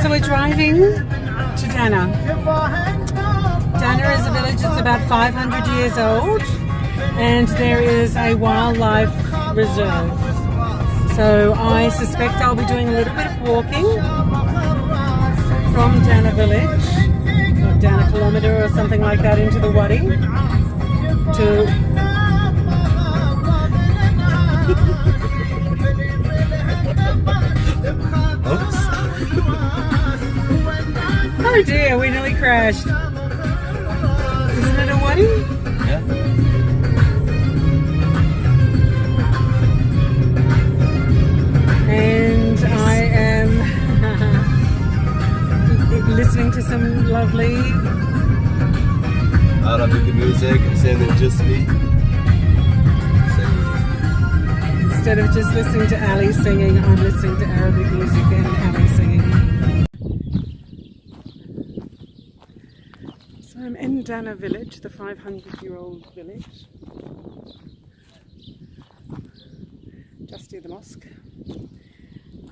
So we're driving to Dana. Dana is a village that's about 500 years old, and there is a wildlife reserve. So I suspect I'll be doing a little bit of walking from Dana village, or Dana kilometre or something like that, into the Wadi to Oops. Oh dear, we nearly crashed. Isn't it a Wadi? Yeah. And I am listening to some lovely Arabic music, saying just me. Instead of just listening to Ali singing, I'm listening to Arabic music and Ali singing. So I'm in Dana village, the 500-year-old village, just near the mosque.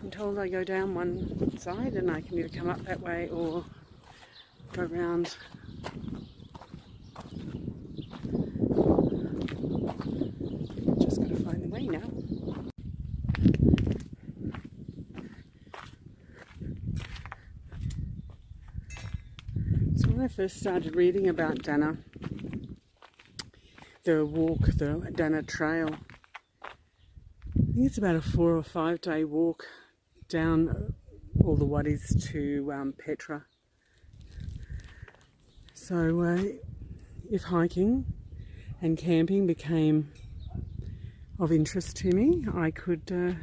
I'm told I go down one side and I can either come up that way or go around. Just got to find the way now. So when I first started reading about Dana, the walk, the Dana Trail, I think it's about a 4 or 5 day walk down all the wadis to Petra. So if hiking and camping became of interest to me, I could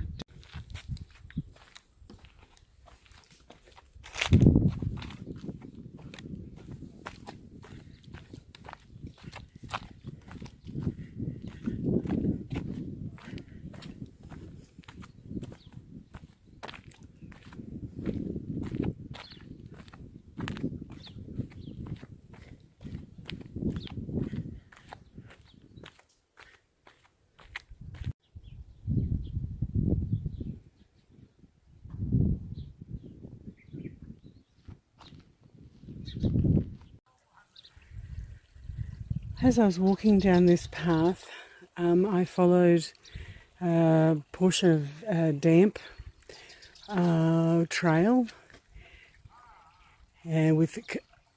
As I was walking down this path, I followed a portion of damp trail and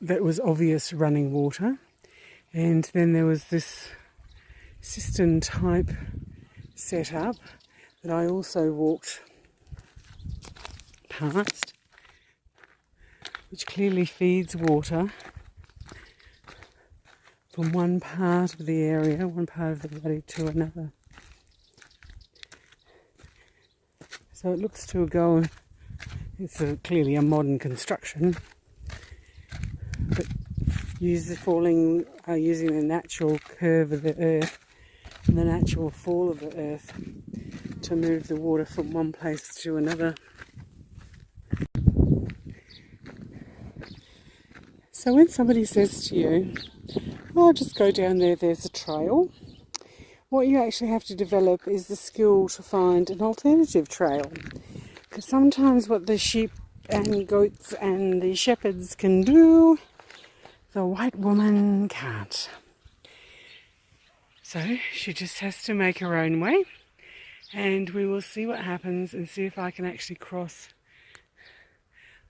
that was obvious running water, and then there was this cistern type setup that I also walked past, which clearly feeds water from one part of the area, one part of the body to another. So it looks to go, it's clearly a modern construction, but using the natural curve of the earth and the natural fall of the earth to move the water from one place to another. So when somebody says to you, "Oh, just go down there, there's a trail," what you actually have to develop is the skill to find an alternative trail. Because sometimes what the sheep and goats and the shepherds can do, the white woman can't. So she just has to make her own way, and we will see what happens and see if I can actually cross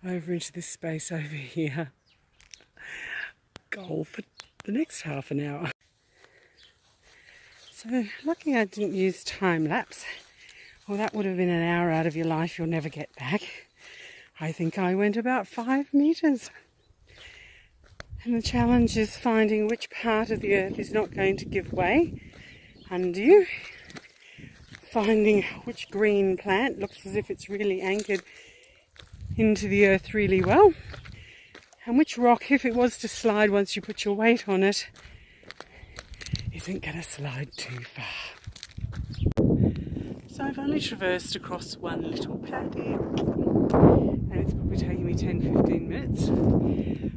over into this space over here. Goal for the next half an hour. So lucky I didn't use time lapse, or that would have been an hour out of your life you'll never get back. I think I went about 5 meters. And the challenge is finding which part of the earth is not going to give way under you. Finding which green plant looks as if it's really anchored into the earth really well. And which rock, if it was to slide once you put your weight on it, isn't going to slide too far. So I've only traversed across one little paddock, and it's probably taking me 10-15 minutes.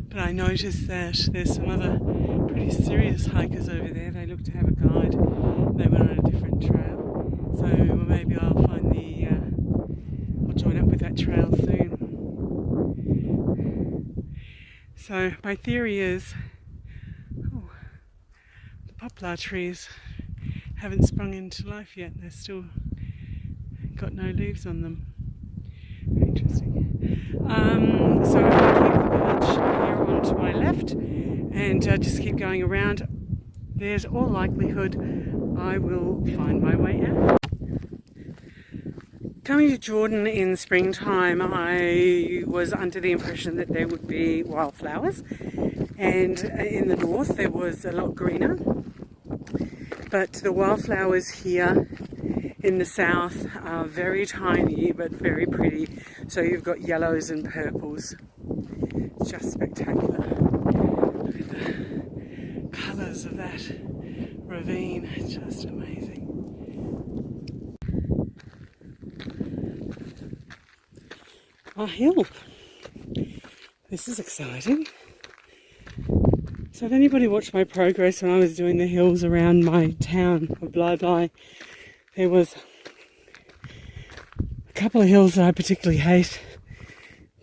But I noticed that there's some other pretty serious hikers over there. They look to have a guide. They went on a different trail. So maybe I'll find I'll join up with that trail soon. So my theory is, the poplar trees haven't sprung into life yet. They're still got no leaves on them. Very interesting. So if I keep the village here onto my left and just keep going around, there's all likelihood I will find my way out. Coming to Jordan in springtime, I was under the impression that there would be wildflowers, and in the north there was a lot greener, but the wildflowers here in the south are very tiny but very pretty. So you've got yellows and purples. It's just spectacular. Look at the colours of that ravine. It's just amazing. A hill. This is exciting. So if anybody watched my progress when I was doing the hills around my town of Bly Bly, there was a couple of hills that I particularly hate.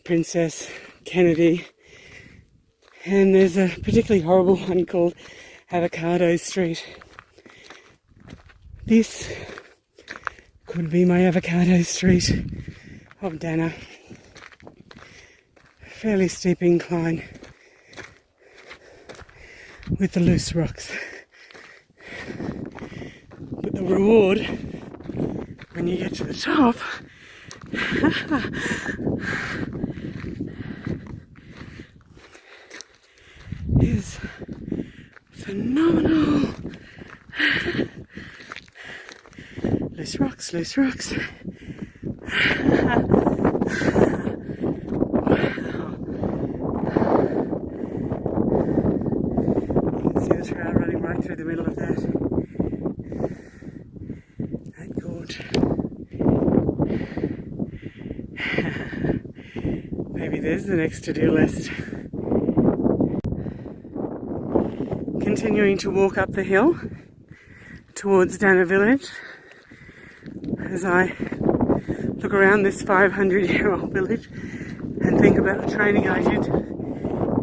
Princess, Kennedy, and there's a particularly horrible one called Avocado Street. This could be my Avocado Street of Dana. Fairly steep incline with the loose rocks. But the reward when you get to the top is phenomenal. Loose rocks, loose rocks. Through the middle of that gorge. Maybe there's the next to-do list. Continuing to walk up the hill towards Dana village as I look around this 500-year-old village and think about the training I did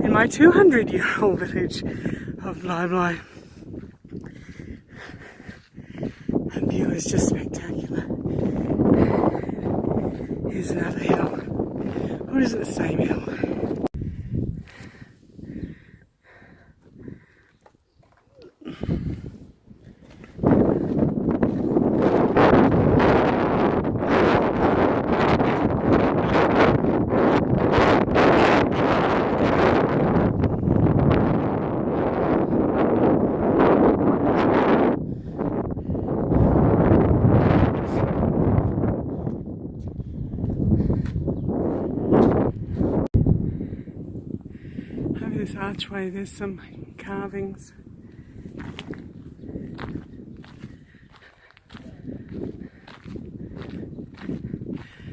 in my 200-year-old village of Bly Bly. The view is just spectacular. Here's another hill. Or is it the same hill? This archway, there's some carvings.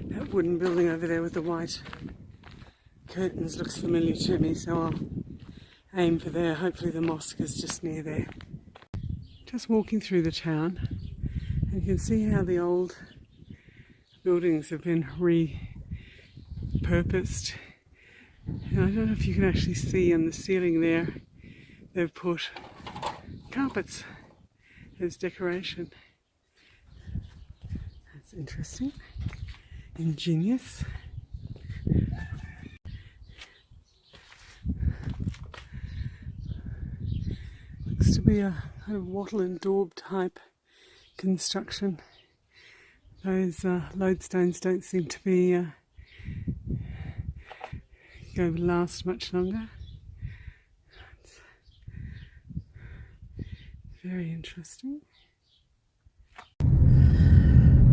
That wooden building over there with the white curtains looks familiar to me, so I'll aim for there. Hopefully the mosque is just near there. Just walking through the town, and you can see how the old buildings have been repurposed. And I don't know if you can actually see on the ceiling there, they've put carpets as decoration. That's interesting, ingenious. Looks to be a kind of wattle and daub type construction. Those lodestones don't seem to be going to last much longer. It's very interesting.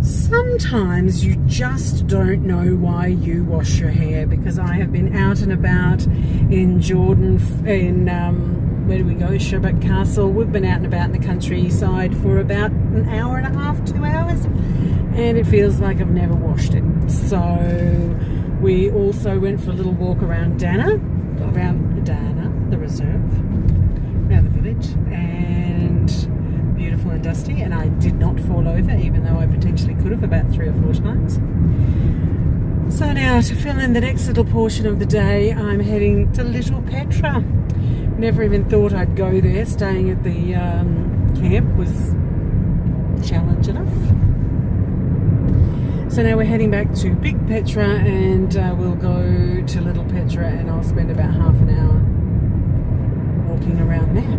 Sometimes you just don't know why you wash your hair, because I have been out and about in Jordan, in where do we go? Sherbet Castle. We've been out and about in the countryside for about an hour and a half, 2 hours, and it feels like I've never washed it. So we also went for a little walk around Dana, the reserve, around the village, and beautiful and dusty, and I did not fall over, even though I potentially could have about 3 or 4 times. So now to fill in the next little portion of the day, I'm heading to Little Petra. Never even thought I'd go there. Staying at the camp was challenge enough. So now we're heading back to Big Petra, and we'll go to Little Petra, and I'll spend about half an hour walking around there.